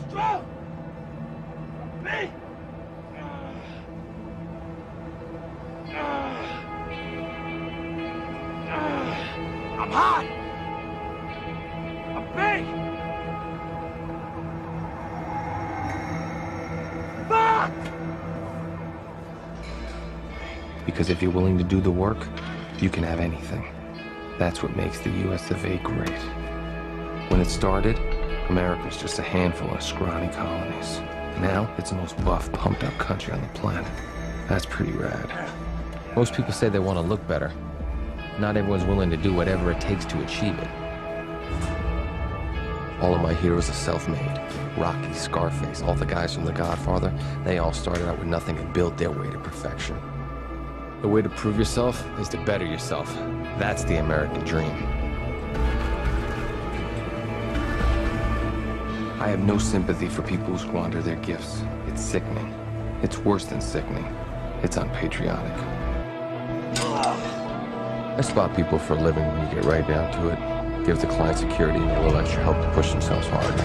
Strong! Me! I'm hot! I'm big! Fuck! Because if you're willing to do the work, you can have anything. That's what makes the US of A great. When it started, America was just a handful of scrawny colonies. Now, it's the most buff, pumped-up country on the planet. That's pretty rad. Most people say they want to look better. Not everyone's willing to do whatever it takes to achieve it. All of my heroes are self-made. Rocky, Scarface, all the guys from The Godfather, they all started out with nothing and built their way to perfection. The way to prove yourself is to better yourself. That's the American dream. I have no sympathy for people who squander their gifts. It's sickening. It's worse than sickening. It's unpatriotic. I spot people for a living when you get right down to it. Give the client security and a little extra help to push themselves harder.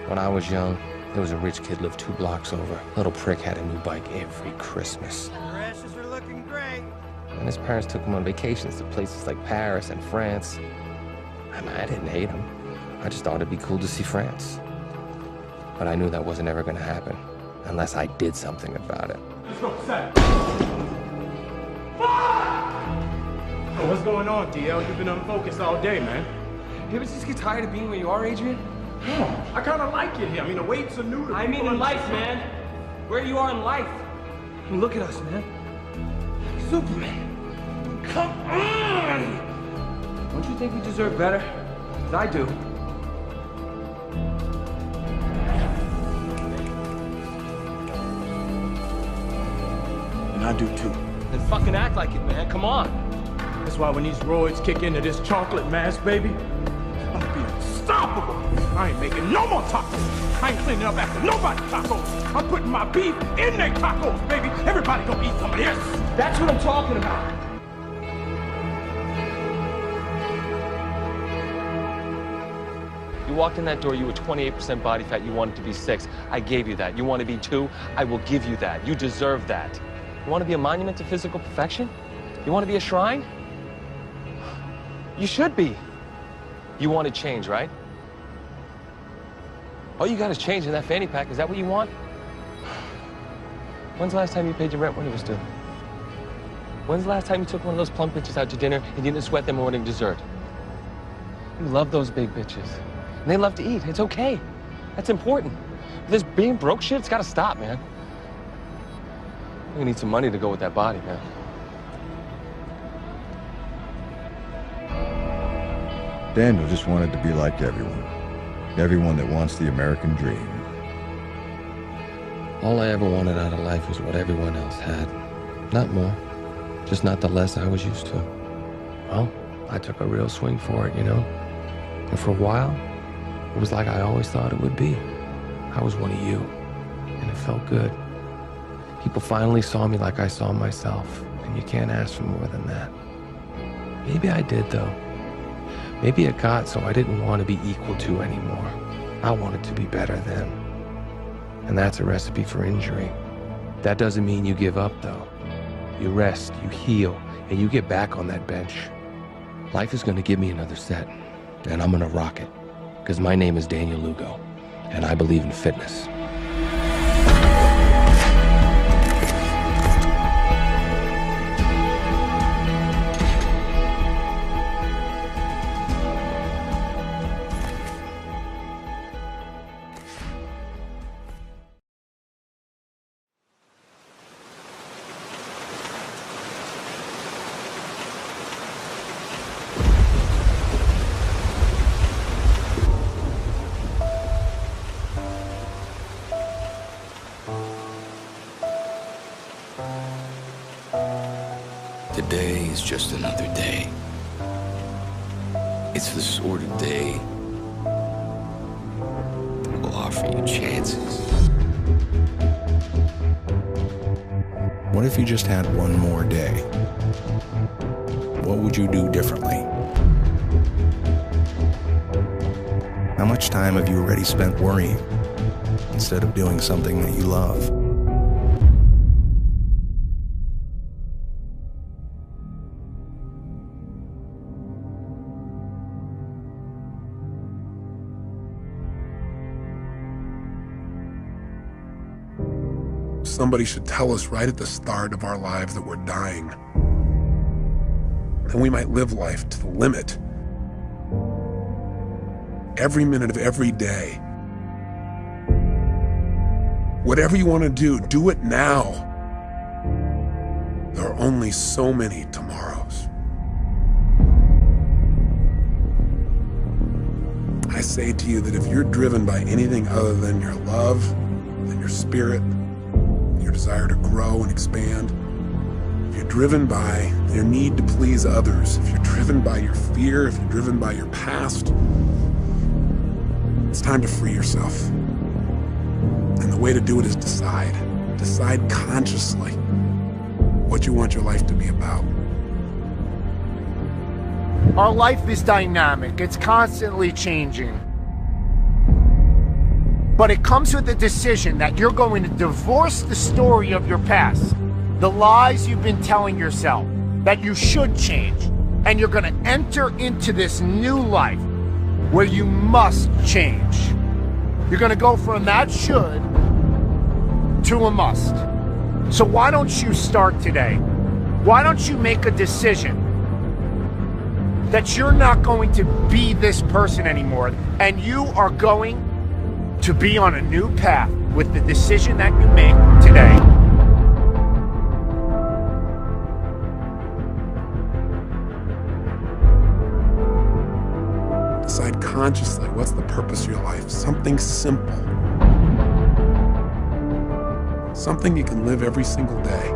When I was young, there was a rich kid lived 2 blocks over. Little prick had a new bike every Christmas. The rashes are looking great. And his parents took him on vacations to places like Paris and France. I mean, I didn't hate him. I just thought it'd be cool to see France. But I knew that wasn't ever gonna happen unless I did something about it. Let's go, set. Oh, what's going on, DL? You've been unfocused all day, man. You ever just get tired of being where you are, Adrian? No, I kind of like it here. I mean, the weights are new to I mean in life, man. Where you are in life. I mean, look at us, man. Superman. Come on! Don't you think we deserve better? 'Cause I do. And I do too. Then fucking act like it, man. Come on. That's why when these roids kick into this chocolate mass, baby, I'm gonna be unstoppable. I ain't making no more tacos. I ain't cleaning up after nobody's tacos. I'm putting my beef in their tacos, baby. Everybody gonna eat some of this. That's what I'm talking about. You walked in that door, you were 28% body fat, you wanted to be 6. I gave you that. You want to be 2? I will give you that. You deserve that. You want to be a monument to physical perfection? You want to be a shrine? You should be. You want to change, right? All you got is change in that fanny pack. Is that what you want? When's the last time you paid your rent when it was due? When's the last time you took one of those plump bitches out to dinner and you didn't sweat them morning dessert? You love those big bitches. And they love to eat. It's okay. That's important. This being broke shit, it's got to stop, man. You need some money to go with that body, man. Daniel just wanted to be like everyone. Everyone that wants the American dream. All I ever wanted out of life was what everyone else had. Not more. Just not the less I was used to. Well, I took a real swing for it, you know? And for a while, it was like I always thought it would be. I was one of you, and it felt good. People finally saw me like I saw myself, and you can't ask for more than that. Maybe I did, though. Maybe it got so I didn't want to be equal to anymore. I wanted to be better than. And that's a recipe for injury. That doesn't mean you give up, though. You rest, you heal, and you get back on that bench. Life is going to give me another set, and I'm going to rock it. Because my name is Daniel Lugo, and I believe in fitness. Today is just another day. It's the sort of day that will offer you chances. What if you just had one more day? what would you do differently? How much time have you already spent worrying instead of doing something that you love? Somebody should tell us right at the start of our lives that we're dying. Then we might live life to the limit. Every minute of every day. Whatever you want to do it now. There are only so many tomorrows. I say to you that if you're driven by anything other than your love, than your spirit, your desire to grow and expand, if you're driven by your need to please others, if you're driven by your fear, if you're driven by your past, it's time to free yourself. And the way to do it is decide. Decide consciously what you want your life to be about. Our life is dynamic. It's constantly changing. But it comes with a decision that you're going to divorce the story of your past, the lies you've been telling yourself that you should change, and you're going to enter into this new life where you must change. You're going to go from that should to a must. So why don't you start today? Why don't you make a decision that you're not going to be this person anymore, and you are going to be on a new path with the decision that you make today. Decide consciously what's the purpose of your life. Something simple. Something you can live every single day.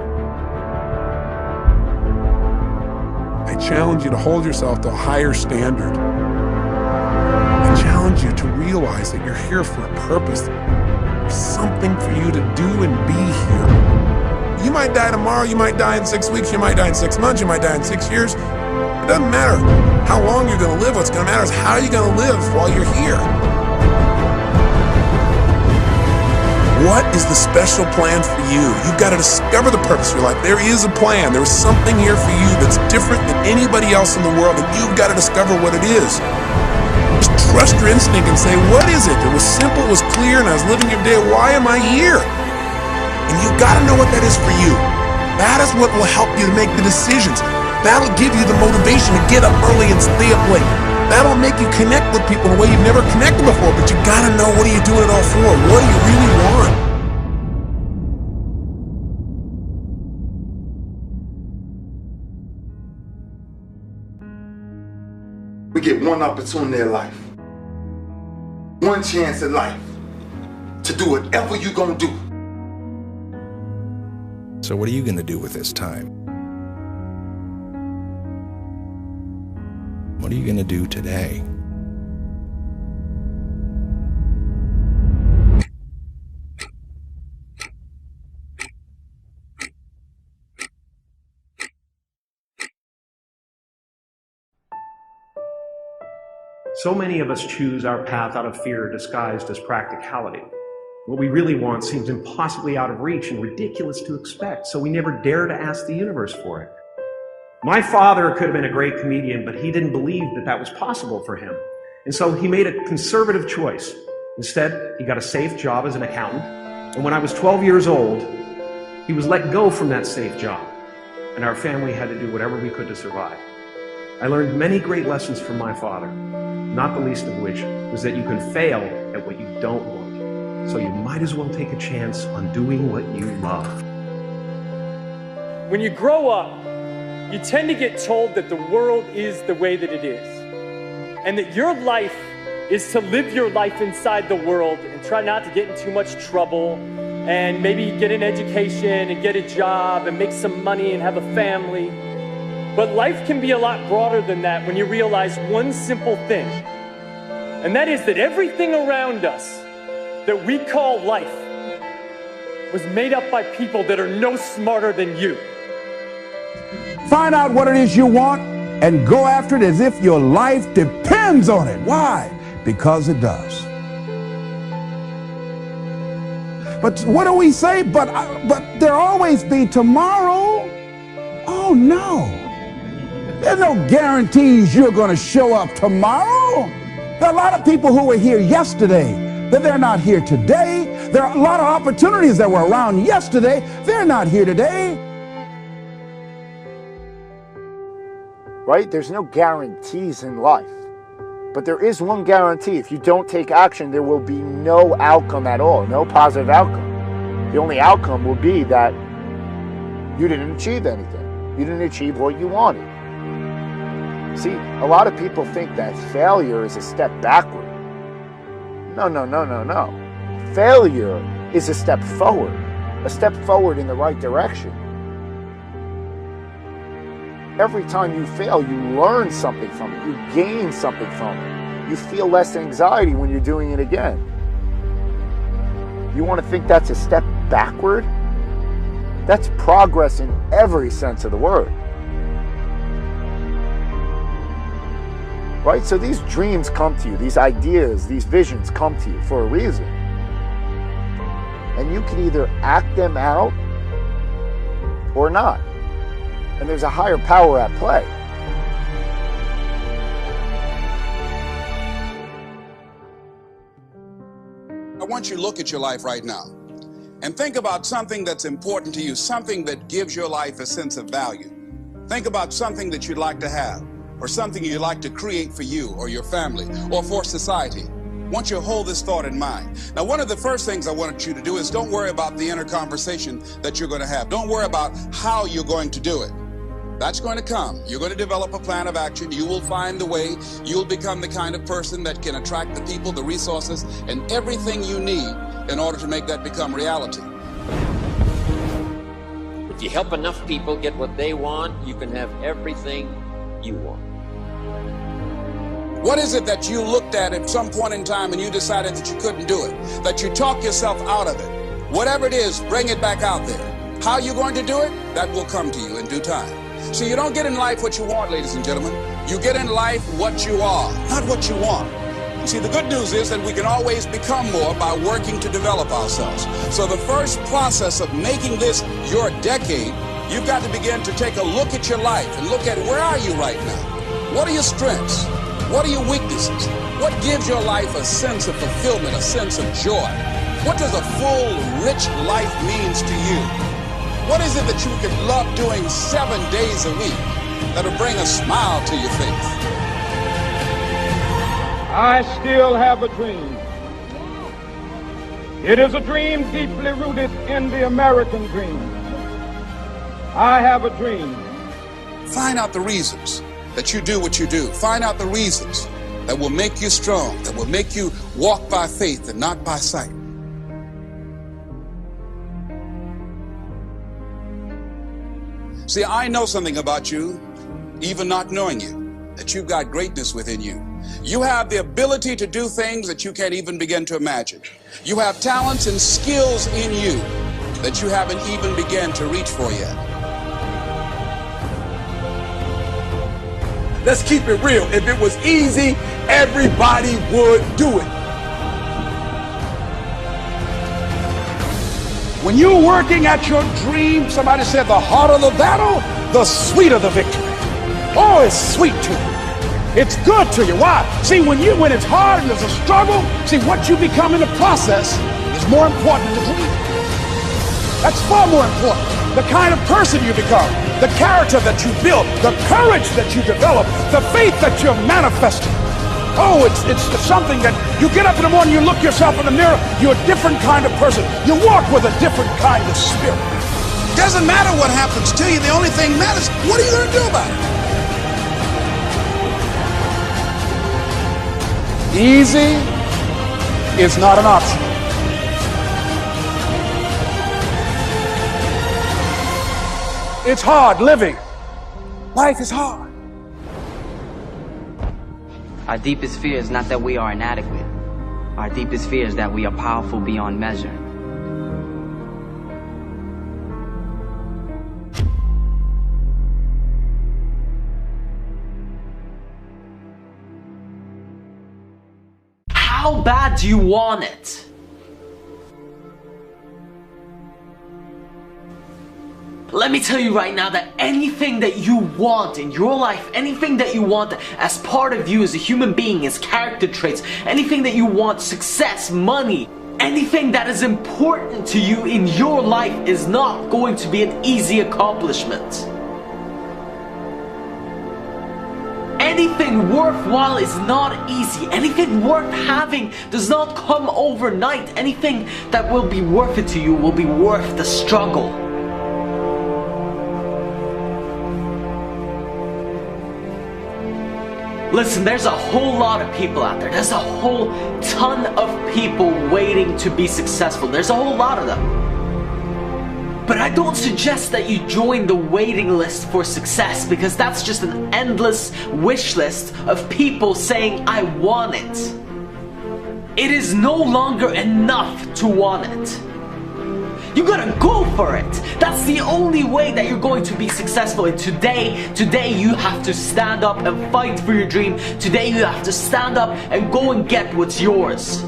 I challenge you to hold yourself to a higher standard. I challenge you to realize that you're here for a purpose. There's something for you to do and be here. You might die tomorrow, you might die in 6 weeks, you might die in 6 months, you might die in 6 years. It doesn't matter how long you're going to live. What's going to matter is how you're going to live while you're here. What is the special plan for you? You've got to discover the purpose of your life. There is a plan. There is something here for you that's different than anybody else in the world, and you've got to discover what it is. Just trust your instinct and say, what is it? It was simple, it was clear, and I was living your day. Why am I here? And you've got to know what that is for you. That is what will help you to make the decisions. That'll give you the motivation to get up early and stay up late. That'll make you connect with people in a way you've never connected before, but you got to know, what are you doing it all for? What do you really want? We get one opportunity in life, one chance in life to do whatever you're gonna do. So what are you gonna do with this time? What are you gonna do today? So many of us choose our path out of fear disguised as practicality. What we really want seems impossibly out of reach and ridiculous to expect, so we never dare to ask the universe for it. My father could have been a great comedian, but he didn't believe that that was possible for him. And so he made a conservative choice. Instead, he got a safe job as an accountant. And when I was 12 years old, he was let go from that safe job. And our family had to do whatever we could to survive. I learned many great lessons from my father, not the least of which was that you can fail at what you don't want. So you might as well take a chance on doing what you love. When you grow up, you tend to get told that the world is the way that it is, and that your life is to live your life inside the world and try not to get in too much trouble and maybe get an education and get a job and make some money and have a family. But life can be a lot broader than that when you realize one simple thing, and that is that everything around us that we call life was made up by people that are no smarter than you. Find out what it is you want, and go after it as if your life depends on it. Why? Because it does. But what do we say? But there'll always be tomorrow. Oh no. There's no guarantees you're going to show up tomorrow. There are a lot of people who were here yesterday that they're not here today. There are a lot of opportunities that were around yesterday. They're not here today. Right? There's no guarantees in life. But there is one guarantee. If you don't take action, there will be no outcome at all, no positive outcome. The only outcome will be that you didn't achieve anything. You didn't achieve what you wanted. See, a lot of people think that failure is a step backward. No, no, no, no, no. Failure is a step forward in the right direction. Every time you fail, you learn something from it. You gain something from it. You feel less anxiety when you're doing it again. You want to think that's a step backward? That's progress in every sense of the word. Right? So these dreams come to you, these ideas, these visions come to you for a reason. And you can either act them out or not. And there's a higher power at play. I want you to look at your life right now and think about something that's important to you, something that gives your life a sense of value. Think about something that you'd like to have, or something you'd like to create for you or your family or for society. I want you to hold this thought in mind. Now, one of the first things I want you to do is don't worry about the inner conversation that you're going to have. Don't worry about how you're going to do it. That's going to come. You're going to develop a plan of action. You will find the way. You'll become the kind of person that can attract the people, the resources, and everything you need in order to make that become reality. If you help enough people get what they want, you can have everything you want. What is it that you looked at some point in time and you decided that you couldn't do it? That you talked yourself out of it? Whatever it is, bring it back out there. How you're going to do it? That will come to you in due time. So you don't get in life what you want, ladies and gentlemen. You get in life what you are, not what you want. You see, the good news is that we can always become more by working to develop ourselves. So the first process of making this your decade, you've got to begin to take a look at your life and look at where are you right now? What are your strengths? What are your weaknesses? What gives your life a sense of fulfillment, a sense of joy? What does a full, rich life means to you? What is it that you could love doing 7 days a week that'll bring a smile to your face? I still have a dream. It is a dream deeply rooted in the American dream. I have a dream. Find out the reasons that you do what you do. Find out the reasons that will make you strong, that will make you walk by faith and not by sight. See, I know something about you, even not knowing you, that you've got greatness within you. You have the ability to do things that you can't even begin to imagine. You have talents and skills in you that you haven't even begun to reach for yet. Let's keep it real. If it was easy, everybody would do it. When you're working at your dream, somebody said the harder the battle, the sweeter the victory. Oh, it's sweet to you. It's good to you. Why? See, when it's hard and there's a struggle, see, what you become in the process is more important than the dream. That's far more important. The kind of person you become, the character that you build, the courage that you develop, the faith that you're manifesting. Oh, it's something that you get up in the morning, you look yourself in the mirror, you're a different kind of person. You walk with a different kind of spirit. Doesn't matter what happens to you. The only thing matters, what are you going to do about it? Easy is not an option. It's hard living. Life is hard. Our deepest fear is not that we are inadequate. Our deepest fear is that we are powerful beyond measure. How bad do you want it? Let me tell you right now that anything that you want in your life, anything that you want as part of you as a human being, as character traits, anything that you want, success, money, anything that is important to you in your life is not going to be an easy accomplishment. Anything worthwhile is not easy. Anything worth having does not come overnight. Anything that will be worth it to you will be worth the struggle. Listen, there's a whole lot of people out there. There's a whole ton of people waiting to be successful. There's a whole lot of them. But I don't suggest that you join the waiting list for success, because that's just an endless wish list of people saying, I want it. It is no longer enough to want it. You gotta go for it. That's the only way that you're going to be successful. And today you have to stand up and fight for your dream. Today you have to stand up and go and get what's yours.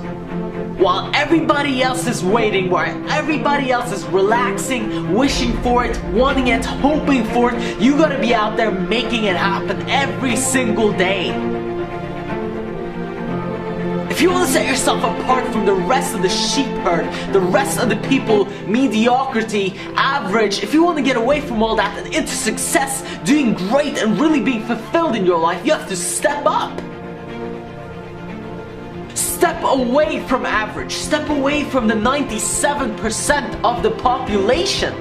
While everybody else is waiting, while everybody else is relaxing, wishing for it, wanting it, hoping for it, you gotta be out there making it happen every single day. If you want to set yourself apart from the rest of the sheep herd, the rest of the people, mediocrity, average, if you want to get away from all that and into success, doing great and really being fulfilled in your life, you have to step up. Step away from average. Step away from the 97% of the population.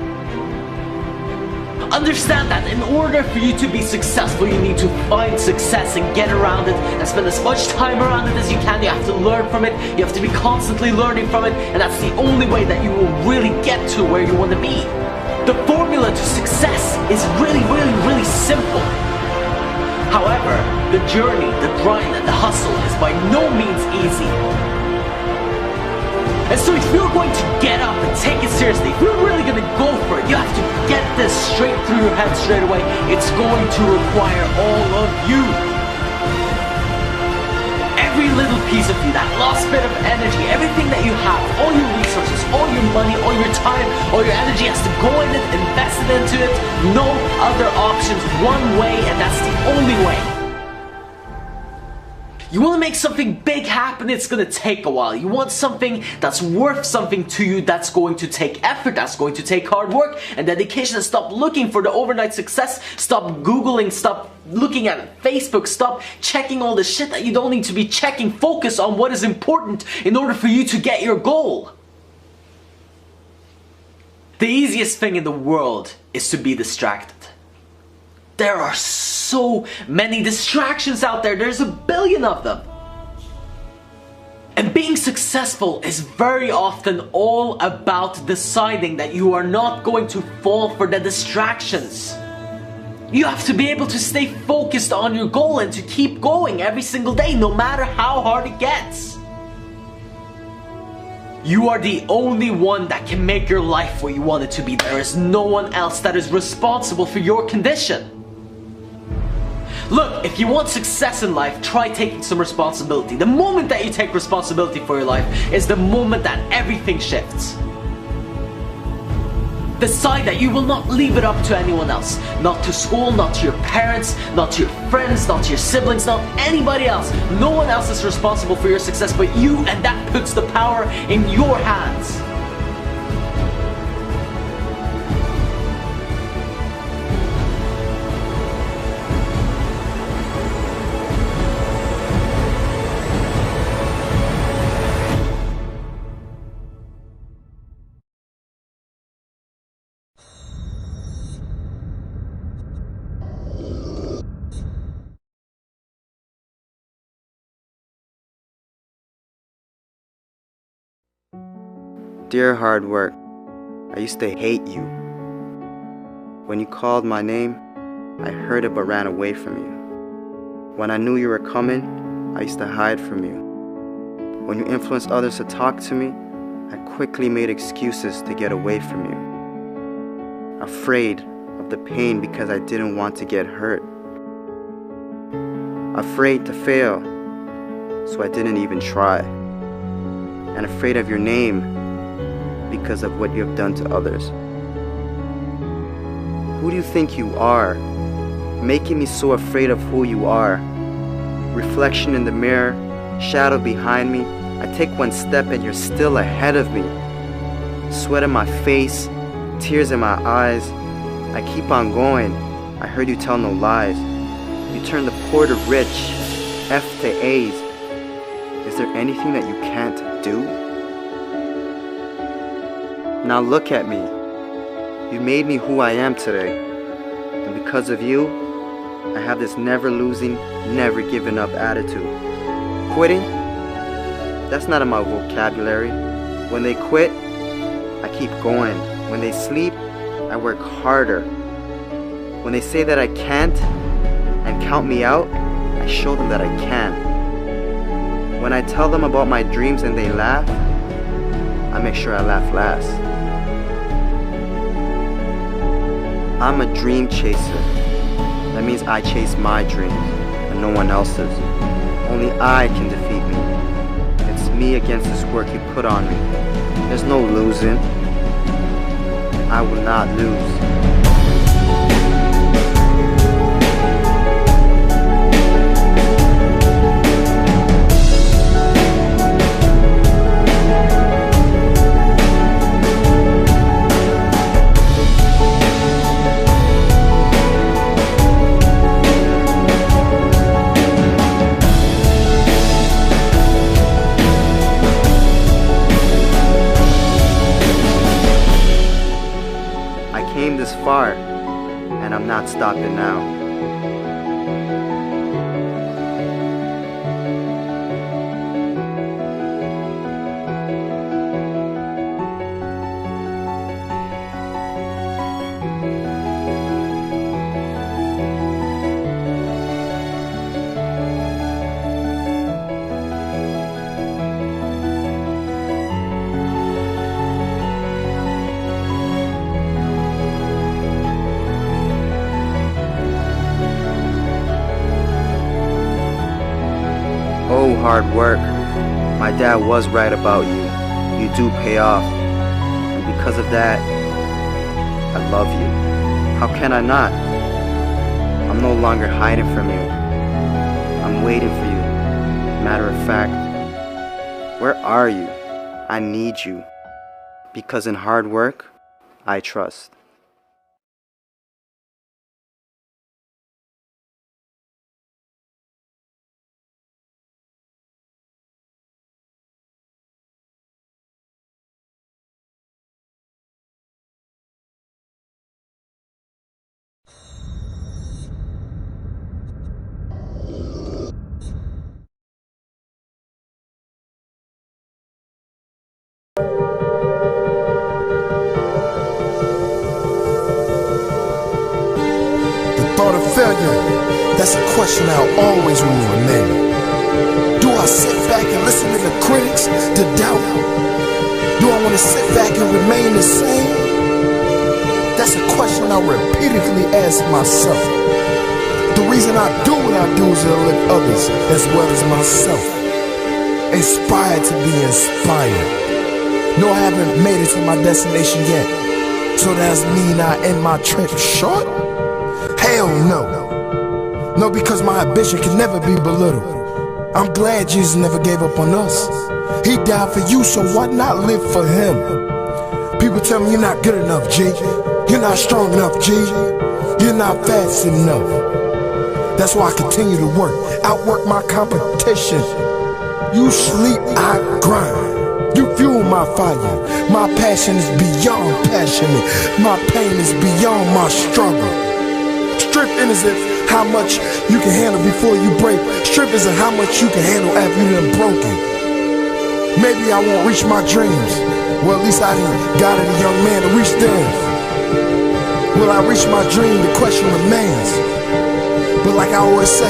Understand that in order for you to be successful, you need to find success and get around it and spend as much time around it as you can. You have to learn from it. You have to be constantly learning from it, and that's the only way that you will really get to where you want to be. The formula to success is really simple. However, the journey, the grind, and the hustle is by no means easy. And so if you're going to get up and take it seriously, if you're really going to go for it, you have to get this straight through your head straight away. It's going to require all of you. Every little piece of you, that last bit of energy, everything that you have, all your resources, all your money, all your time, all your energy has to go in it, invest it into it. No other options, one way, and that's the only way. You want to make something big happen, it's going to take a while. You want something that's worth something to you, that's going to take effort, that's going to take hard work and dedication. And stop looking for the overnight success. Stop Googling, stop looking at Facebook, stop checking all the shit that you don't need to be checking. Focus on what is important in order for you to get your goal. The easiest thing in the world is to be distracted. There are so many distractions out there. There's a billion of them. And being successful is very often all about deciding that you are not going to fall for the distractions. You have to be able to stay focused on your goal and to keep going every single day, no matter how hard it gets. You are the only one that can make your life what you want it to be. There is no one else that is responsible for your condition. Look, if you want success in life, try taking some responsibility. The moment that you take responsibility for your life is the moment that everything shifts. Decide that you will not leave it up to anyone else. Not to school, not to your parents, not to your friends, not to your siblings, not anybody else. No one else is responsible for your success but you, and that puts the power in your hands. Dear hard work, I used to hate you. When you called my name, I heard it but ran away from you. When I knew you were coming, I used to hide from you. When you influenced others to talk to me, I quickly made excuses to get away from you. Afraid of the pain because I didn't want to get hurt. Afraid to fail, so I didn't even try. and afraid of your name because of what you have done to others. Who do you think you are, making me so afraid of who you are? Reflection in the mirror, shadow behind me. I take one step and you're still ahead of me. Sweat in my face, tears in my eyes. I keep on going. I heard you tell no lies. You turn the poor to rich, F to A's. Is there anything that you can't do? Now look at me. You made me who I am today. And because of you, I have this never losing, never giving up attitude. Quitting? That's not in my vocabulary. When they quit, I keep going. When they sleep, I work harder. When they say that I can't and count me out, I show them that I can. When I tell them about my dreams and they laugh, I make sure I laugh last. I'm a dream chaser. That means I chase my dreams and no one else's. Only I can defeat me. It's me against this work you put on me. There's no losing. I will not lose. This far, and I'm not stopping now. Oh, hard work. My dad was right about you. You do pay off. And because of that, I love you. How can I not? I'm no longer hiding from you. I'm waiting for you. Matter of fact, where are you? I need you. Because in hard work, I trust. Thought of failure, that's a question I'll always will remain. Do I sit back and listen to the critics, to doubt? Do I want to sit back and remain the same? That's a question I repeatedly ask myself. The reason I do what I do is to lift others as well as myself. Inspired to be inspired. No, I haven't made it to my destination yet. So does that mean I end my trip short? Hell no. No, because my ambition can never be belittled. I'm glad Jesus never gave up on us. He died for you, so why not live for him? People tell me you're not good enough, G. You're not strong enough, G. You're not fast enough. That's why I continue to work, outwork my competition. You sleep, I grind. You fuel my fire. My passion is beyond passionate. My pain is beyond my struggle. Strength isn't how much you can handle before you break. Strength isn't how much you can handle after you done broken. Maybe I won't reach my dreams. Well, at least I done guided a young man to reach theirs. Will I reach my dream? The question remains. But like I always say,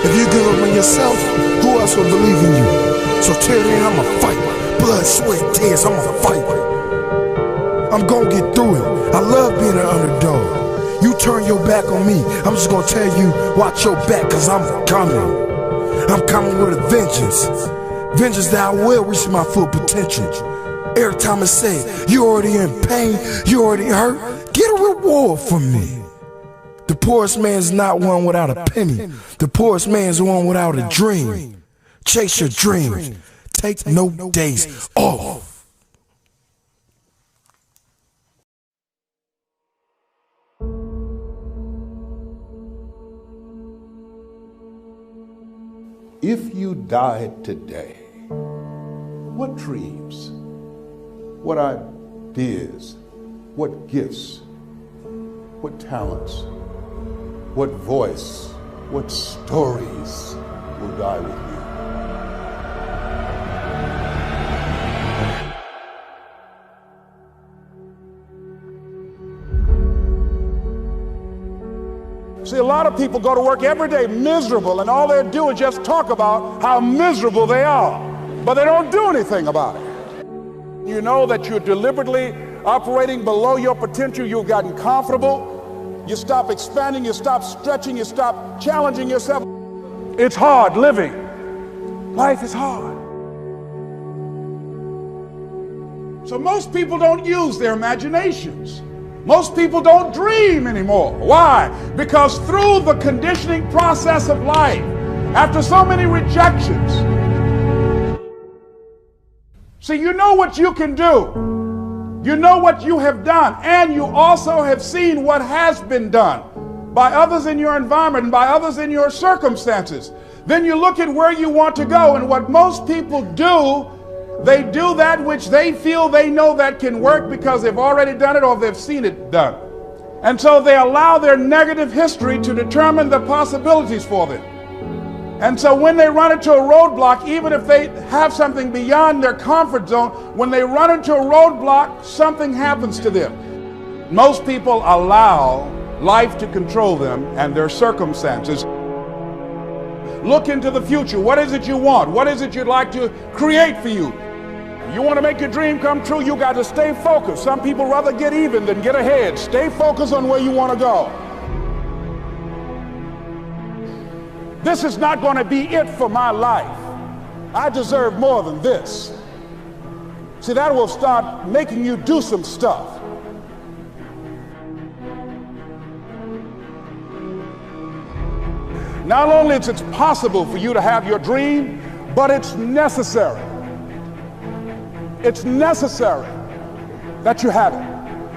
if you give up on yourself, who else will believe in you? So till then, I'ma fight. Blood, sweat, tears, I'ma fight. I'm gonna get through it. I love being an underdog. You turn your back on me, I'm just gonna tell you, watch your back, cause I'm coming. I'm coming with a vengeance. Vengeance that I will reach my full potential. Every time I say, you already in pain, you already hurt, get a reward from me. The poorest man's not one without a penny. The poorest man's one without a dream. Chase your dreams. Take no days off. If you died today, what dreams, what ideas, what gifts, what talents, what voice, what stories will die with you? See, a lot of people go to work every day miserable, and all they do is just talk about how miserable they are, but they don't do anything about it. You know that you're deliberately operating below your potential. You've gotten comfortable. You stop expanding, you stop stretching, you stop challenging yourself. It's hard living. Life is hard. So most people don't use their imaginations. Most people don't dream anymore. Why? Because through the conditioning process of life, after so many rejections, see, you know what you can do. You know what you have done, and you also have seen what has been done by others in your environment and by others in your circumstances. Then you look at where you want to go, and what most people do, they do that which they feel they know that can work because they've already done it or they've seen it done. And so they allow their negative history to determine the possibilities for them. And so when they run into a roadblock, even if they have something beyond their comfort zone, when they run into a roadblock, something happens to them. Most people allow life to control them and their circumstances. Look into the future. What is it you want? What is it you'd like to create for you? You want to make your dream come true, you got to stay focused. Some people rather get even than get ahead. Stay focused on where you want to go. This is not going to be it for my life. I deserve more than this. See, that will start making you do some stuff. Not only is it possible for you to have your dream, but it's necessary. It's necessary that you have it,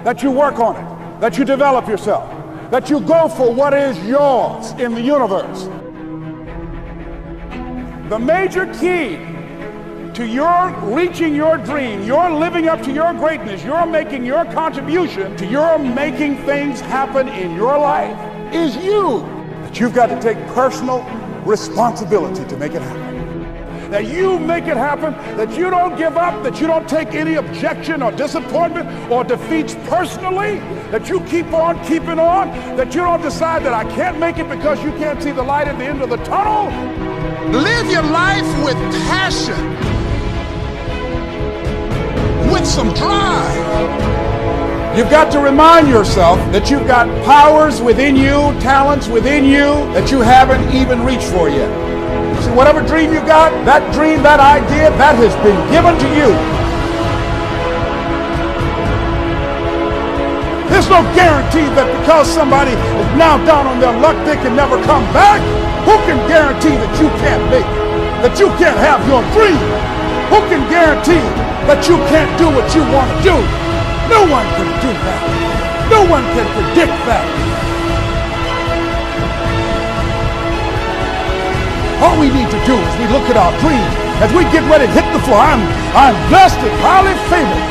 that you work on it, that you develop yourself, that you go for what is yours in the universe. The major key to your reaching your dream, your living up to your greatness, your making your contribution to your making things happen in your life is you. That you've got to take personal responsibility to make it happen. That you make it happen, that you don't give up, that you don't take any objection or disappointment or defeats personally, that you keep on keeping on, that you don't decide that I can't make it because you can't see the light at the end of the tunnel. Live your life with passion, with some drive. You've got to remind yourself that you've got powers within you, talents within you that you haven't even reached for yet. See, whatever dream you got, that dream, that idea, that has been given to you. There's no guarantee that because somebody is now down on their luck, they can never come back. Who can guarantee that you can't make it? That you can't have your dream? Who can guarantee that you can't do what you want to do? No one can do that. No one can predict that. All we need to do is we look at our dreams as we get ready to hit the floor. I'm blessed and highly favored.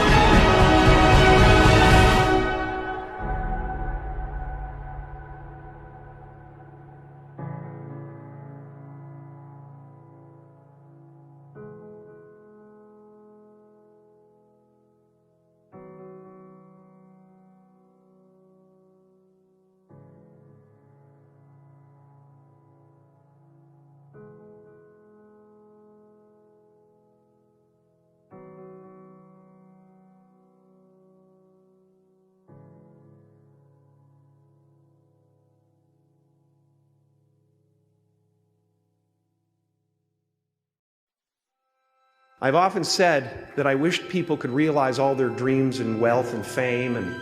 I've often said that I wished people could realize all their dreams in wealth and fame, and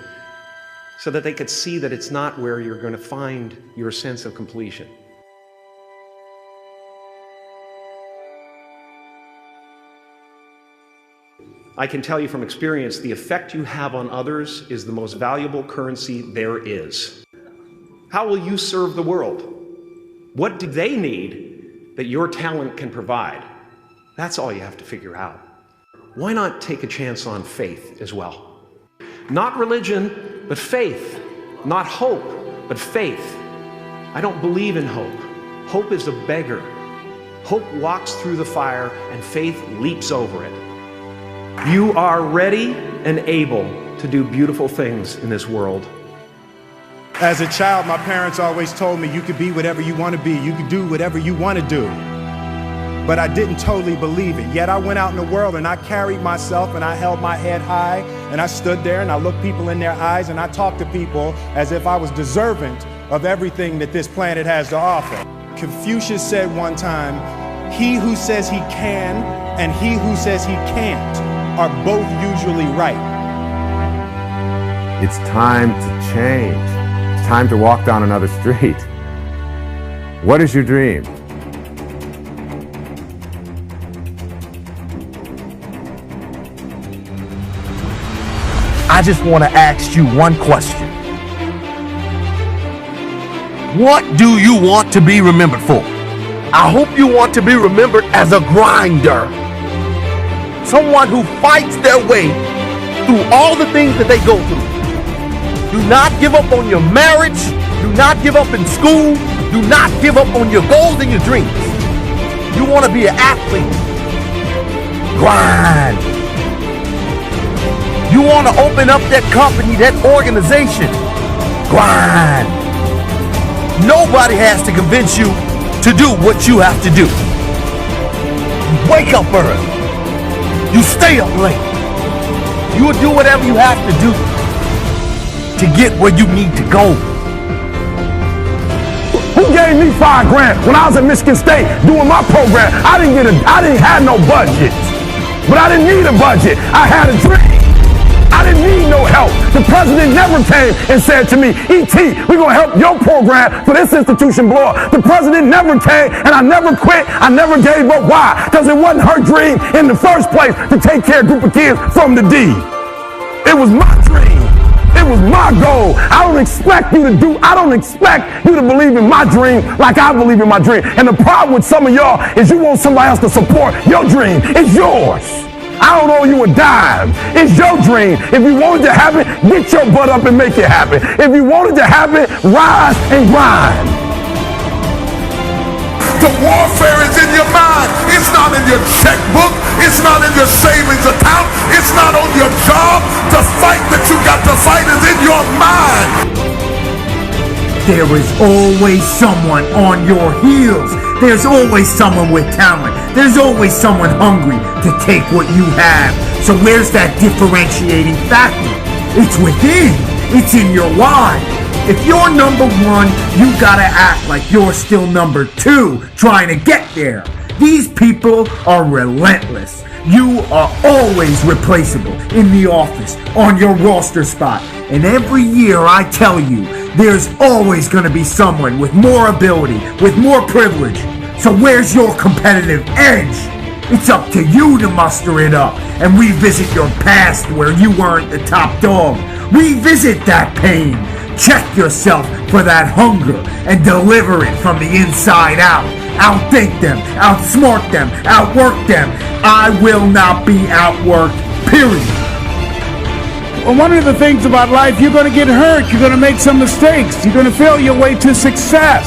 so that they could see that it's not where you're going to find your sense of completion. I can tell you from experience, the effect you have on others is the most valuable currency there is. How will you serve the world? What do they need that your talent can provide? That's all you have to figure out. Why not take a chance on faith as well? Not religion, but faith. Not hope, but faith. I don't believe in hope. Hope is a beggar. Hope walks through the fire and faith leaps over it. You are ready and able to do beautiful things in this world. As a child, my parents always told me you could be whatever you want to be. You could do whatever you want to do. But I didn't totally believe it. Yet I went out in the world and I carried myself and I held my head high and I stood there and I looked people in their eyes and I talked to people as if I was deserving of everything that this planet has to offer. Confucius said one time, "He who says he can and he who says he can't are both usually right." It's time to change. It's time to walk down another street. What is your dream? I just want to ask you one question. What do you want to be remembered for? I hope you want to be remembered as a grinder. Someone who fights their way through all the things that they go through. Do not give up on your marriage. Do not give up in school. Do not give up on your goals and your dreams. You want to be an athlete. Grind. You want to open up that company, that organization. Grind. Nobody has to convince you to do what you have to do. Wake up early. You stay up late. You will do whatever you have to do to get where you need to go. Who gave me $5 grand when I was at Michigan State doing my program? I didn't have no budget, but I didn't need a budget. I had a dream. I didn't need no help. The president never came and said to me, "E.T., we're going to help your program for this institution blow up." The president never came, and I never quit. I never gave up. Why? Because it wasn't her dream in the first place to take care of a group of kids from the D. It was my dream. It was my goal. I don't expect you to believe in my dream like I believe in my dream. And the problem with some of y'all is you want somebody else to support your dream. It's yours. I don't owe you a dime. It's your dream. If you want it to happen, get your butt up and make it happen. If you want it to happen, rise and grind. The warfare is in your mind. It's not in your checkbook. It's not in your savings account. It's not on your job. The fight that you got to fight is in your mind. There is always someone on your heels. There's always someone with talent. There's always someone hungry to take what you have. So where's that differentiating factor? It's within. It's in your why. If you're number one, you gotta act like you're still number two, trying to get there. These people are relentless. You are always replaceable in the office, on your roster spot. And every year I tell you, there's always going to be someone with more ability, with more privilege. So where's your competitive edge? It's up to you to muster it up and revisit your past where you weren't the top dog. Revisit that pain. Check yourself for that hunger and deliver it from the inside out. Outthink them, outsmart them, outwork them. I will not be outworked, period. Well, one of the things about life, you're going to get hurt. You're going to make some mistakes. You're going to fail your way to success.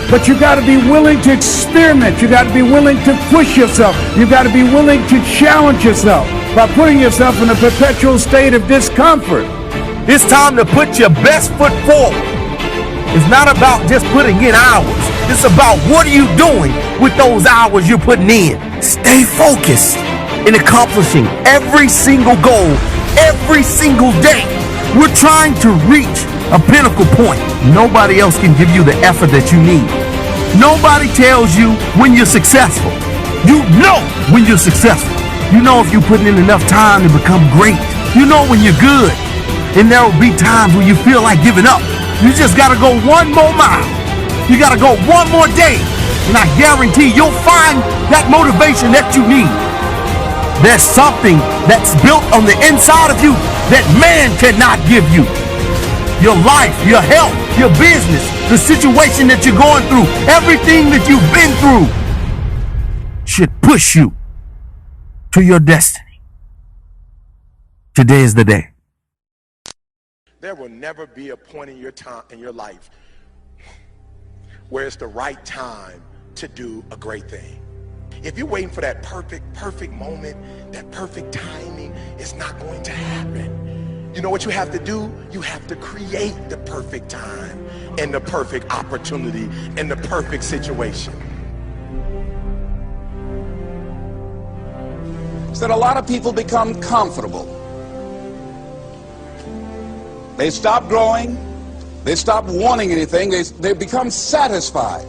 But you got to be willing to experiment. You got to be willing to push yourself. You got to be willing to challenge yourself by putting yourself in a perpetual state of discomfort. It's time to put your best foot forward. It's not about just putting in hours. It's about what are you doing with those hours you're putting in. Stay focused in accomplishing every single goal, every single day. We're trying to reach a pinnacle point. Nobody else can give you the effort that you need. Nobody tells you when you're successful. You know when you're successful. You know if you're putting in enough time to become great. You know when you're good. And there will be times when you feel like giving up. You just got to go one more mile. You got to go one more day. And I guarantee you'll find that motivation that you need. There's something that's built on the inside of you that man cannot give you. Your life, your health, your business, the situation that you're going through, everything that you've been through should push you to your destiny. Today is the day. There will never be a point in your time in your life where it's the right time to do a great thing. If you're waiting for that perfect moment, that perfect timing, it's not going to happen. You know what you have to do? You have to create the perfect time and the perfect opportunity and the perfect situation. So that a lot of people become comfortable. They stop growing. They stop wanting anything. They become satisfied.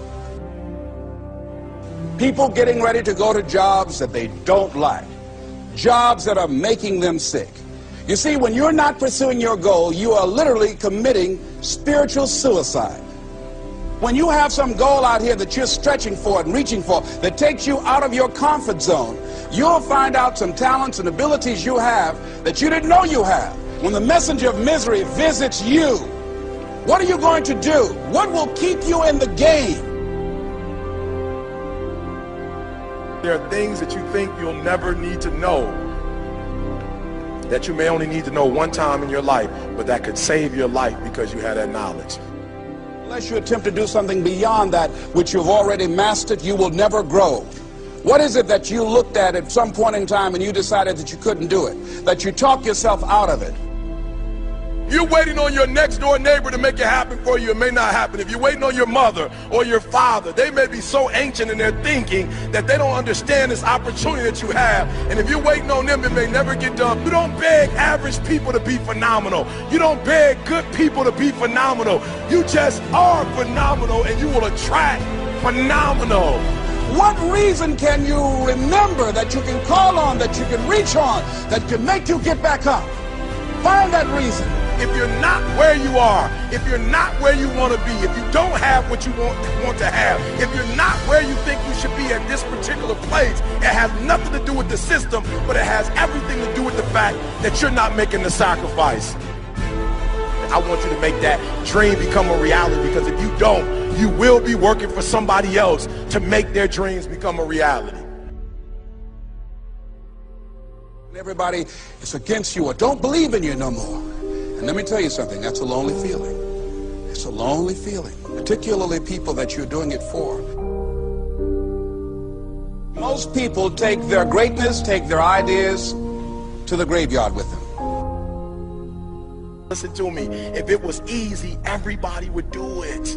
People getting ready to go to jobs that they don't like. Jobs that are making them sick. You see, when you're not pursuing your goal, you are literally committing spiritual suicide. When you have some goal out here that you're stretching for and reaching for that takes you out of your comfort zone, you'll find out some talents and abilities you have that you didn't know you have. When the messenger of misery visits you, what are you going to do? What will keep you in the game? There are things that you think you'll never need to know, that you may only need to know one time in your life, but that could save your life because you had that knowledge. Unless you attempt to do something beyond that which you've already mastered, you will never grow. What is it that you looked at some point in time and you decided that you couldn't do it, that you talked yourself out of it? You're waiting on your next door neighbor to make it happen for you. It may not happen. If you're waiting on your mother or your father, they may be so ancient in their thinking that they don't understand this opportunity that you have. And if you're waiting on them, it may never get done. You don't beg average people to be phenomenal. You don't beg good people to be phenomenal. You just are phenomenal, and you will attract phenomenal. What reason can you remember that you can call on, that you can reach on, that can make you get back up? Find that reason. If you're not where you are, if you're not where you want to be, if you don't have what you want to have, if you're not where you think you should be at this particular place, it has nothing to do with the system, but it has everything to do with the fact that you're not making the sacrifice. I want you to make that dream become a reality, because if you don't, you will be working for somebody else to make their dreams become a reality. Everybody is against you or don't believe in you no more. And let me tell you something, that's a lonely feeling. It's a lonely feeling, particularly people that you're doing it for. Most people take their greatness, take their ideas to the graveyard with them. Listen to me, if it was easy, everybody would do it.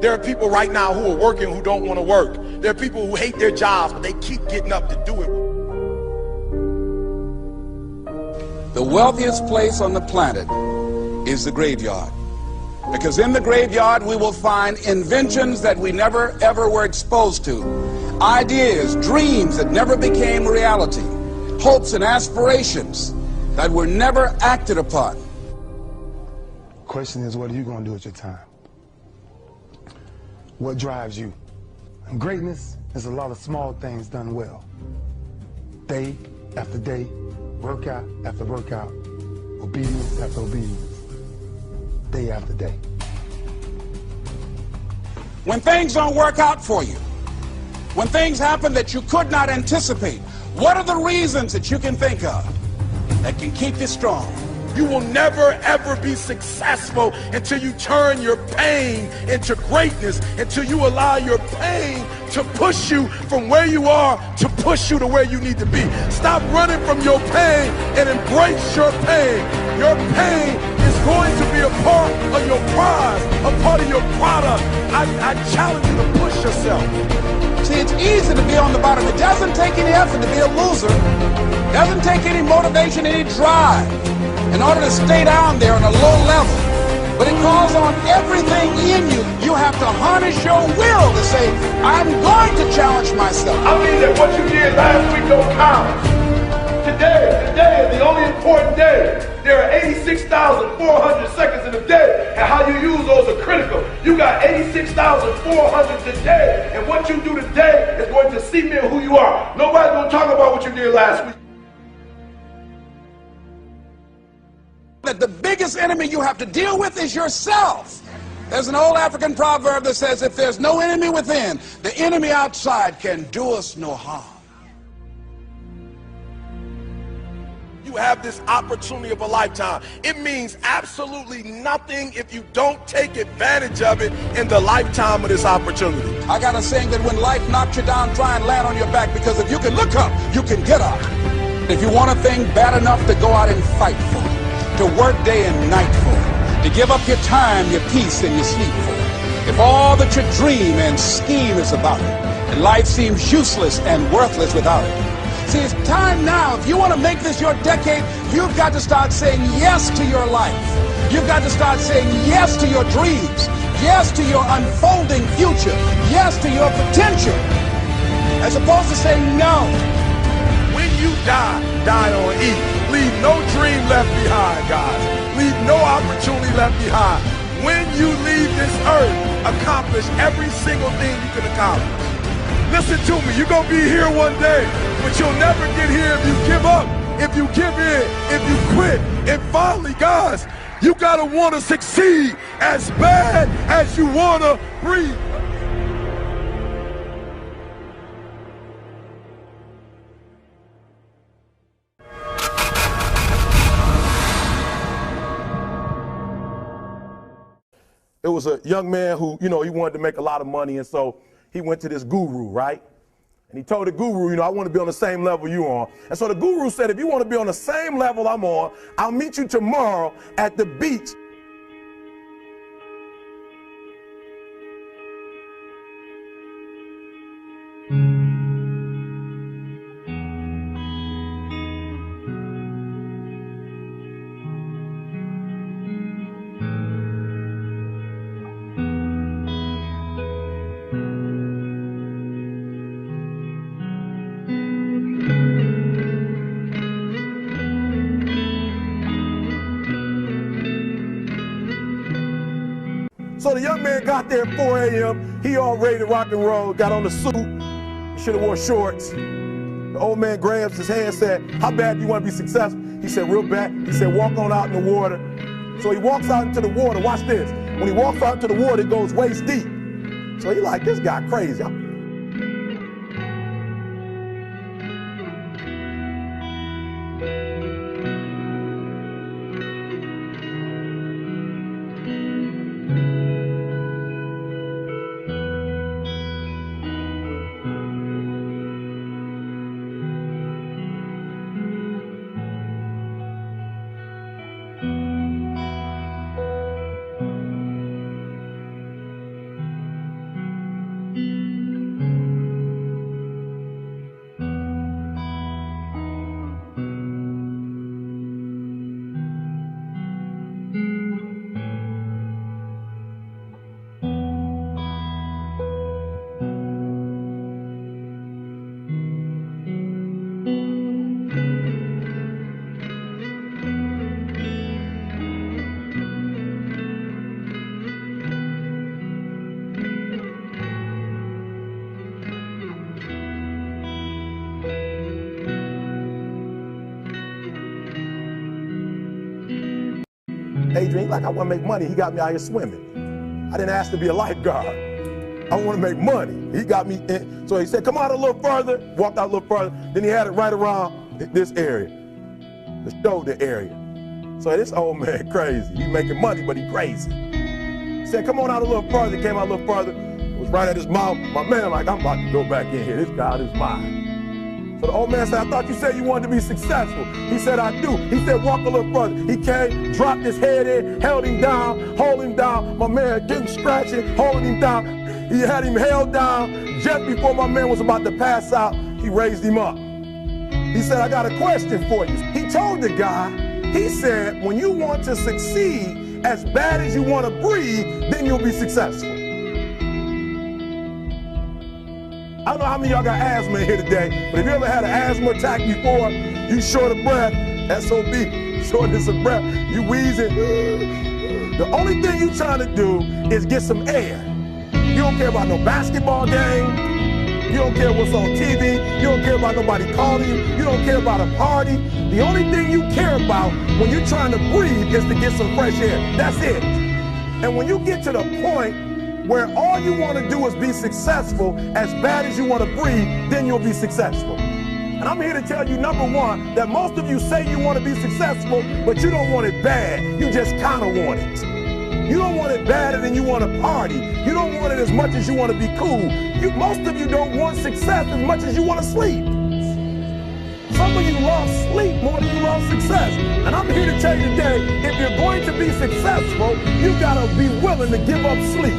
There are people right now who are working who don't want to work. There are people who hate their jobs, but they keep getting up to do it. The wealthiest place on the planet is the graveyard. Because in the graveyard we will find inventions that we never ever were exposed to. Ideas, dreams that never became reality. Hopes and aspirations that were never acted upon. Question is, what are you going to do with your time? What drives you? And greatness is a lot of small things done well. Day after day, workout after workout, obedience after obedience, day after day. When things don't work out for you, when things happen that you could not anticipate, what are the reasons that you can think of that can keep you strong? You will never ever be successful until you turn your pain into greatness, until you allow your pain to push you from where you are to push you to where you need to be. Stop running from your pain and embrace your pain. Your pain is going to be a part of your prize, a part of your product. I challenge you to push yourself. See, it's easy to be on the bottom. It doesn't take any effort to be a loser. It doesn't take any motivation, any drive in order to stay down there on a low level. But it calls on everything in you. You have to harness your will to say, I'm going to challenge myself. I mean that what you did last week don't count. only important day. There are 86,400 seconds in a day, and how you use those are critical. You got 86,400 today, and what you do today is going to cement who you are. Nobody's going to talk about what you did last week. That the biggest enemy you have to deal with is yourself. There's an old African proverb that says, if there's no enemy within, the enemy outside can do us no harm. You have this opportunity of a lifetime. It means absolutely nothing if you don't take advantage of it in the lifetime of this opportunity. I got a saying that when life knocks you down, try and land on your back, because if you can look up, you can get up. If you want a thing bad enough to go out and fight for it, to work day and night for it, to give up your time, your peace, and your sleep for it, if all that you dream and scheme is about it, and life seems useless and worthless without it, see, it's time now. If you want to make this your decade, you've got to start saying yes to your life. You've got to start saying yes to your dreams, yes to your unfolding future, yes to your potential, as opposed to saying no. When you die, die on E. Leave no dream left behind, guys. Leave no opportunity left behind. When you leave this earth, accomplish every single thing you can accomplish. Listen to me, you're going to be here one day, but you'll never get here if you give up, if you give in, if you quit. And finally, guys, you got to want to succeed as bad as you want to breathe. It was a young man who, he wanted to make a lot of money, and so he went to this guru, right? And he told the guru, I want to be on the same level you are. And so the guru said, if you want to be on the same level I'm on, I'll meet you tomorrow at the beach. So the young man got there at 4 a.m. He all ready to rock and roll, got on the suit, should have wore shorts. The old man grabs his hand and said, how bad do you want to be successful? He said, real bad. He said, walk on out in the water. So he walks out into the water. Watch this. When he walks out into the water, it goes waist deep. So he like, this guy crazy. Adrian, like, I want to make money. He got me out here swimming. I didn't ask to be a lifeguard. I want to make money. He got me in. So he said, come out a little further. Walked out a little further. Then he had it right around this area, the shoulder area. So this old man crazy. He making money, but he crazy. He said, come on out a little further. He came out a little further. It was right at his mouth. My man like, I'm about to go back in here. This guy is mine. So the old man said, I thought you said you wanted to be successful. He said, I do. He said, walk a little further. He came, dropped his head in, held him down, hold him down. My man getting scratching, holding him down. He had him held down. Just before my man was about to pass out, he raised him up. He said, I got a question for you. He told the guy, he said, when you want to succeed as bad as you want to breathe, then you'll be successful. I don't know how many of y'all got asthma in here today, but if you ever had an asthma attack before, you short of breath, SOB, shortness of breath. You wheezing. The only thing you trying to do is get some air. You don't care about no basketball game. You don't care what's on TV. You don't care about nobody calling you. You don't care about a party. The only thing you care about when you're trying to breathe is to get some fresh air. That's it. And when you get to the point where all you want to do is be successful as bad as you want to breathe, then you'll be successful. And I'm here to tell you, number one, that most of you say you want to be successful, but you don't want it bad. You just kind of want it. You don't want it badder than you want to party. You don't want it as much as you want to be cool. Most of you don't want success as much as you want to sleep. Some of you love sleep more than you love success. And I'm here to tell you today, if you're going to be successful, you got to be willing to give up sleep.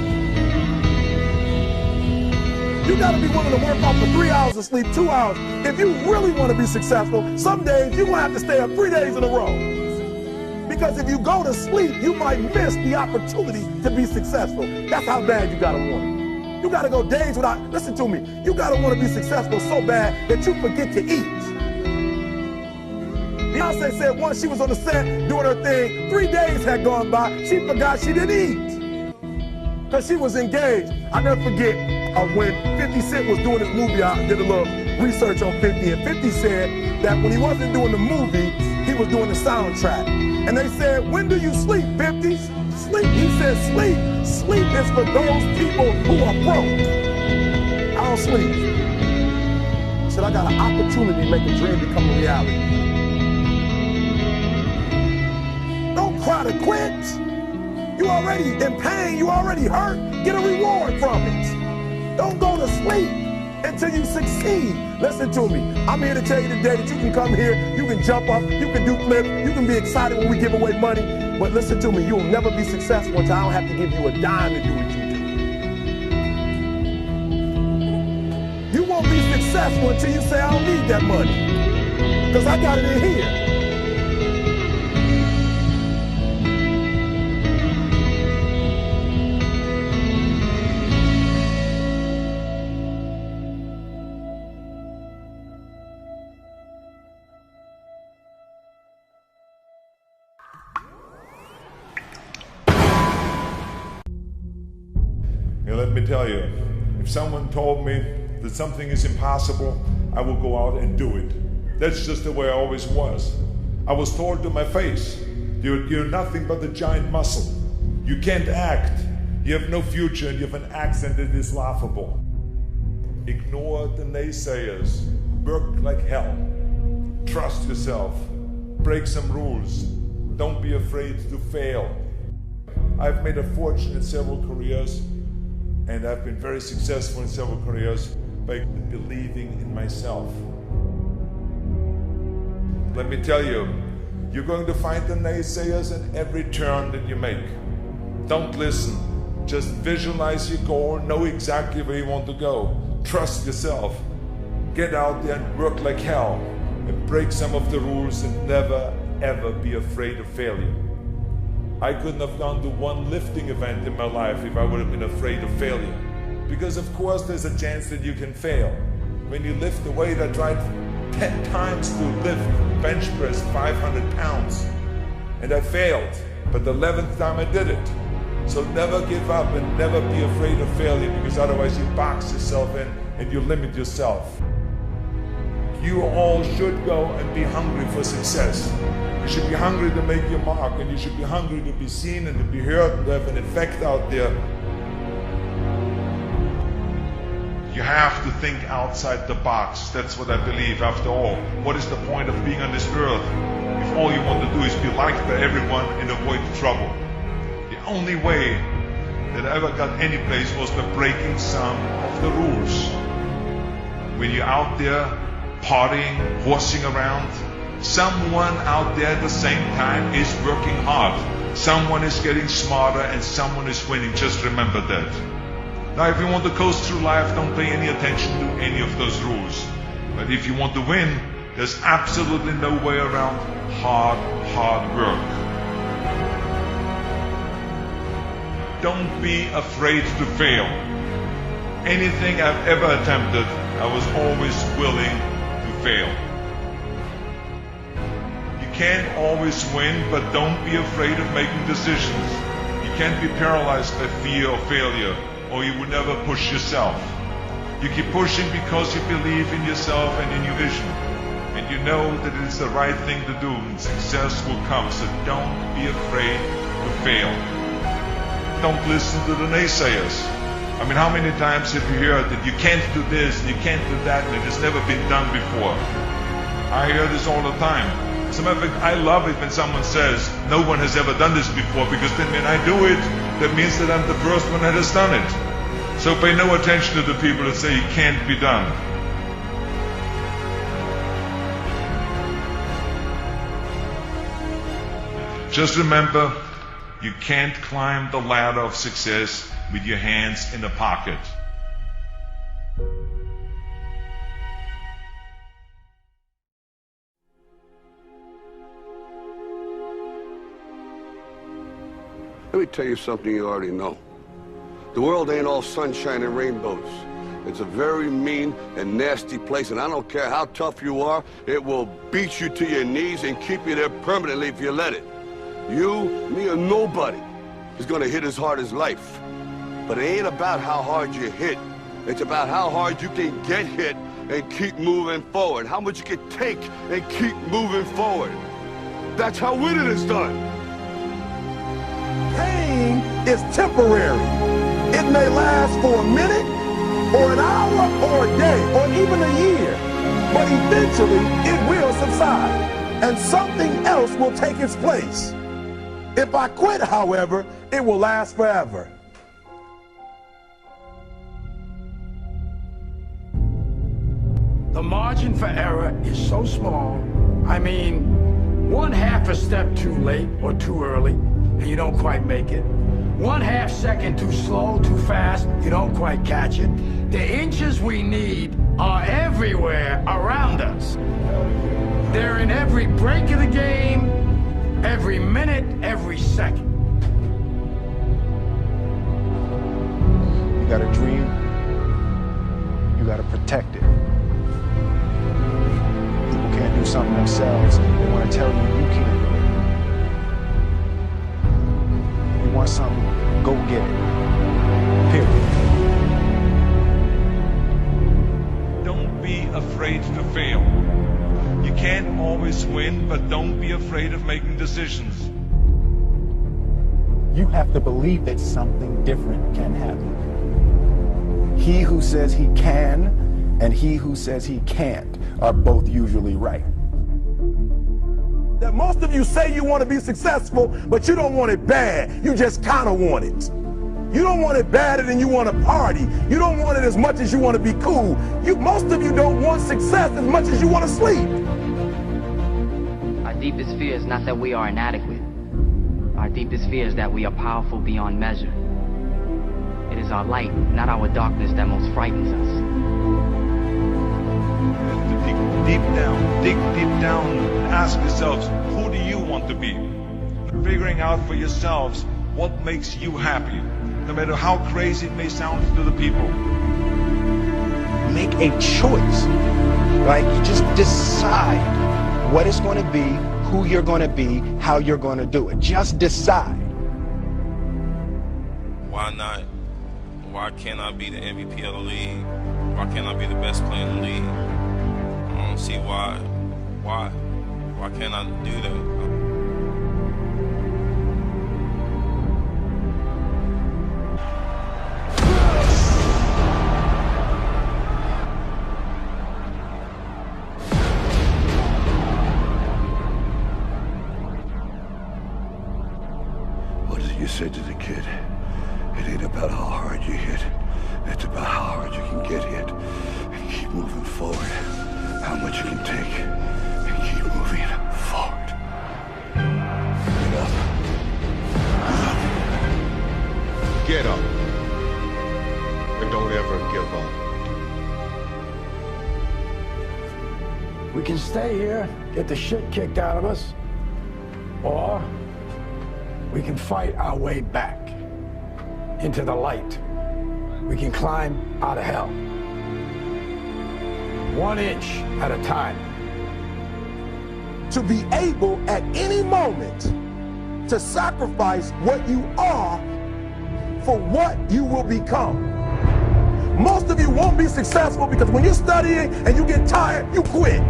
You got to be willing to work off for 3 hours of sleep, 2 hours. If you really want to be successful, some days you're going to have to stay up 3 days in a row. Because if you go to sleep, you might miss the opportunity to be successful. That's how bad you gotta want it. You gotta go days without, listen to me, you gotta want to be successful so bad that you forget to eat. Beyonce said once she was on the set doing her thing, 3 days had gone by, she forgot she didn't eat. Because she was engaged. I never forget when 50 Cent was doing his movie, I did a little research on 50, and 50 said that when he wasn't doing the movie, he was doing the soundtrack. And they said, when do you sleep, 50? Sleep. He said, sleep. Sleep is for those people who are broke. I don't sleep. He said, I got an opportunity to make a dream become a reality. Don't cry to quit. You already in pain. You already hurt. Get a reward from it. Don't go to sleep until you succeed. Listen to me. I'm here to tell you today that you can come here, you can jump up, you can do flips, you can be excited when we give away money. But listen to me, you'll never be successful until I don't have to give you a dime to do what you do. You won't be successful until you say, I don't need that money. Because I got it in here. Let me tell you, if someone told me that something is impossible, I will go out and do it. That's just the way I always was. I was told to my face, you're nothing but a giant muscle. You can't act. You have no future and you have an accent that is laughable. Ignore the naysayers. Work like hell. Trust yourself. Break some rules. Don't be afraid to fail. I've made a fortune in several careers, and I've been very successful in several careers by believing in myself. Let me tell you, you're going to find the naysayers in every turn that you make. Don't listen. Just visualize your goal, know exactly where you want to go. Trust yourself. Get out there and work like hell, and break some of the rules, and never ever be afraid of failure. I couldn't have gone to one lifting event in my life if I would have been afraid of failure. Because of course there's a chance that you can fail. When you lift the weight, I tried 10 times to lift bench press 500 pounds. And I failed, but the 11th time I did it. So never give up and never be afraid of failure, because otherwise you box yourself in and you limit yourself. You all should go and be hungry for success. You should be hungry to make your mark, and you should be hungry to be seen and to be heard and to have an effect out there. You have to think outside the box. That's what I believe. After all, what is the point of being on this earth if all you want to do is be liked by everyone and avoid trouble? The only way that I ever got any place was by breaking some of the rules. When you're out there partying, horsing around, someone out there at the same time is working hard. Someone is getting smarter and someone is winning. Just remember that. Now, if you want to coast through life, don't pay any attention to any of those rules. But if you want to win, there's absolutely no way around hard work. Don't be afraid to fail. Anything I've ever attempted, I was always willing to fail. can't always win, but don't be afraid of making decisions. You can't be paralyzed by fear or failure, or you will never push yourself. You keep pushing because you believe in yourself and in your vision. And you know that it is the right thing to do, and success will come. So don't be afraid to fail. Don't listen to the naysayers. I mean, how many times have you heard that you can't do this, and you can't do that, and it has never been done before? I hear this all the time. As a matter of fact, I love it when someone says, no one has ever done this before, because then when I do it, that means that I'm the first one that has done it. So pay no attention to the people that say it can't be done. Just remember, you can't climb the ladder of success with your hands in a pocket. Let me tell you something you already know. The world ain't all sunshine and rainbows. It's a very mean and nasty place, and I don't care how tough you are, it will beat you to your knees and keep you there permanently if you let it. You, me, or nobody is gonna hit as hard as life. But it ain't about how hard you hit. It's about how hard you can get hit and keep moving forward. How much you can take and keep moving forward. That's how winning is done. Pain is temporary. It may last for a minute, or an hour, or a day, or even a year. But eventually, it will subside, and something else will take its place. If I quit, however, it will last forever. The margin for error is so small. I mean, 1/2 a step too late or too early, and you don't quite make it. 1/2 second too slow, too fast, you don't quite catch it. The inches we need are everywhere around us. They're in every break of the game, every minute, every second. You got a dream, you got to protect it. People can't do something themselves, they want to tell you you can't do it. You want something, go get it. Period. Don't be afraid to fail. You can't always win, but don't be afraid of making decisions. You have to believe that something different can happen. He who says he can and he who says he can't are both usually right. That most of you say you want to be successful, but you don't want it bad. You just kind of want it. You don't want it badder than you want to party. You don't want it as much as you want to be cool. Most of you don't want success as much as you want to sleep. Our deepest fear is not that we are inadequate. Our deepest fear is that we are powerful beyond measure. It is our light, not our darkness, that most frightens us. Dig deep down, and ask yourselves, who do you want to be? Figuring out for yourselves what makes you happy, no matter how crazy it may sound to the people. Make a choice. Like, you just decide what it's going to be, who you're going to be, how you're going to do it. Just decide. Why not? Why can't I be the MVP of the league? Why can't I be the best player in the league? I don't see why. Why can't I do that? What is it you said to the kid? It ain't about how hard you hit. It's about how hard you can get hit and keep moving forward. How much you can take and keep moving forward. Get up. Get up. And don't ever give up. We can stay here, get the shit kicked out of us, or we can fight our way back into the light. We can climb out of hell. 1 inch at a time. to be able at any moment to sacrifice what you are for what you will become. Most of you won't be successful because when you're studying and you get tired, you quit.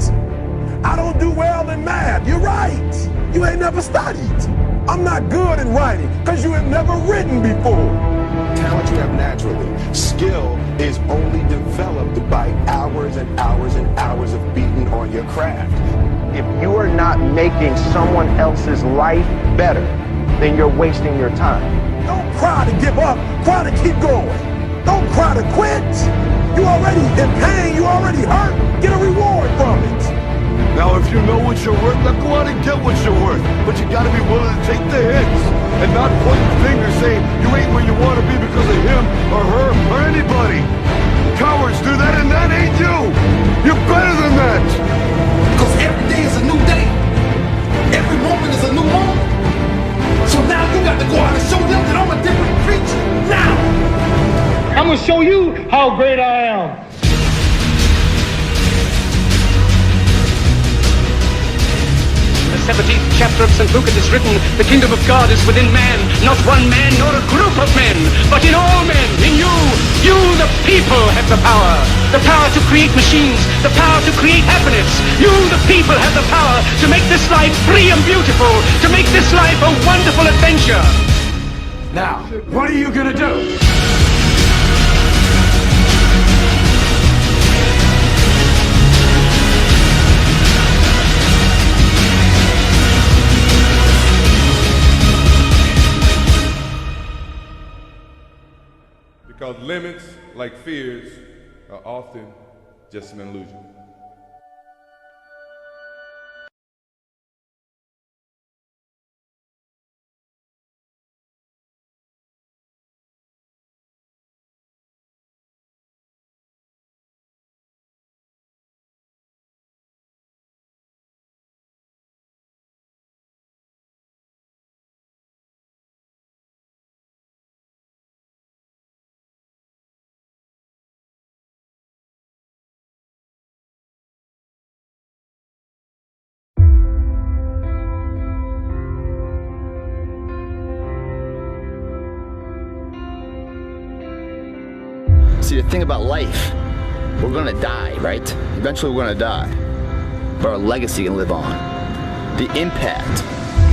I don't do well in math. You're right. You ain't never studied. I'm not good in writing because you have never written before. Talent you have naturally. Skill is only developed by hours and hours and hours of beating on your craft. If you are not making someone else's life better, then you're wasting your time. Don't cry to give up. Cry to keep going. Don't cry to quit. You already in pain. You already hurt. Get a reward from it. Now, if you know what you're worth, now go out and get what you're worth. But you gotta be willing to take the hits and not point the finger saying you ain't where you want to be because of him or her or anybody. Cowards do that, and that ain't you. You're better than that. Because every day is a new day. Every moment is a new moment. So now you got to go out and show them that I'm a different creature. Now! I'm gonna show you how great I am. The 17th chapter of St. Luke is written, the kingdom of God is within man, not one man nor a group of men, but in all men, in you. You, the people, have the power to create machines, the power to create happiness. You, the people, have the power to make this life free and beautiful, to make this life a wonderful adventure. Now, what are you gonna do? Because limits, like fears, are often just an illusion. See, the thing about life, we're gonna die, right? Eventually we're gonna die. But our legacy can live on. The impact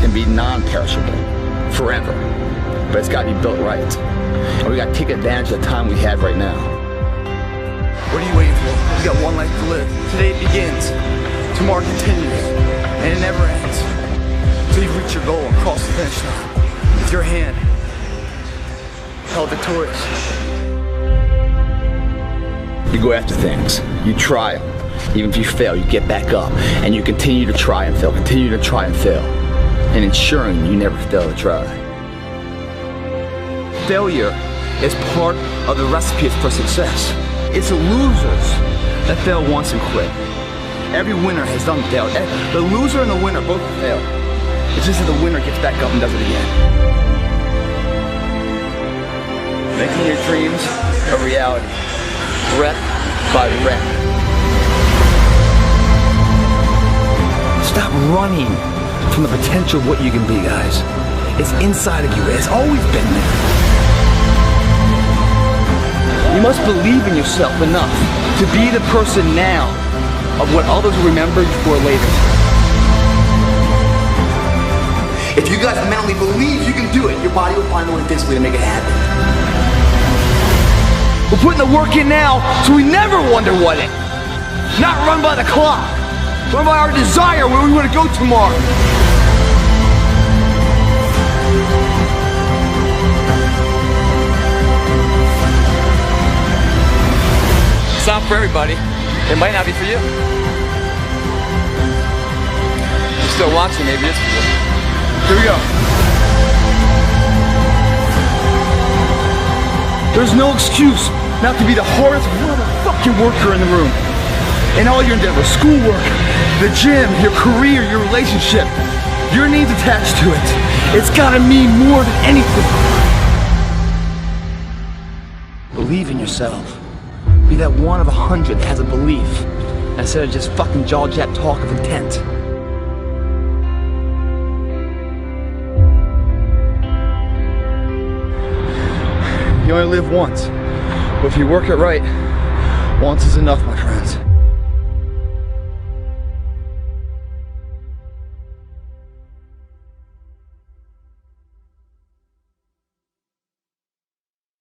can be non-perishable, forever. But it's gotta be built right. And we gotta take advantage of the time we have right now. What are you waiting for? You got one life to live. Today it begins. Tomorrow continues. And it never ends. Until you reach your goal and cross the finish line. With your hand held victorious. You go after things, you try them. Even if you fail, you get back up, and you continue to try and fail, continue to try and fail, and ensuring you never fail to try. Failure is part of the recipe for success. It's the losers that fail once and quit. Every winner has done fail. The loser and the winner both fail. It's just that the winner gets back up and does it again. Making your dreams a reality. Rep by rep. Stop running from the potential of what you can be, guys. It's inside of you. It's always been there. You must believe in yourself enough to be the person now of what others will remember you for later. If you guys mentally believe you can do it, your body will find a way physically to make it happen. We're putting the work in now, so we never wonder what it. Not run by the clock. Run by our desire where we want to go tomorrow. It's not for everybody. It might not be for you. You're still watching, maybe it's for you. Here we go. There's no excuse not to be the hardest motherfucking worker in the room. In all your endeavors, schoolwork, the gym, your career, your relationship, your needs attached to it. It's gotta mean more than anything. Believe in yourself. Be that one of 100 that has a belief, instead of just fucking jaw-jab talk of intent. You only live once. But if you work it right, once is enough, my friends.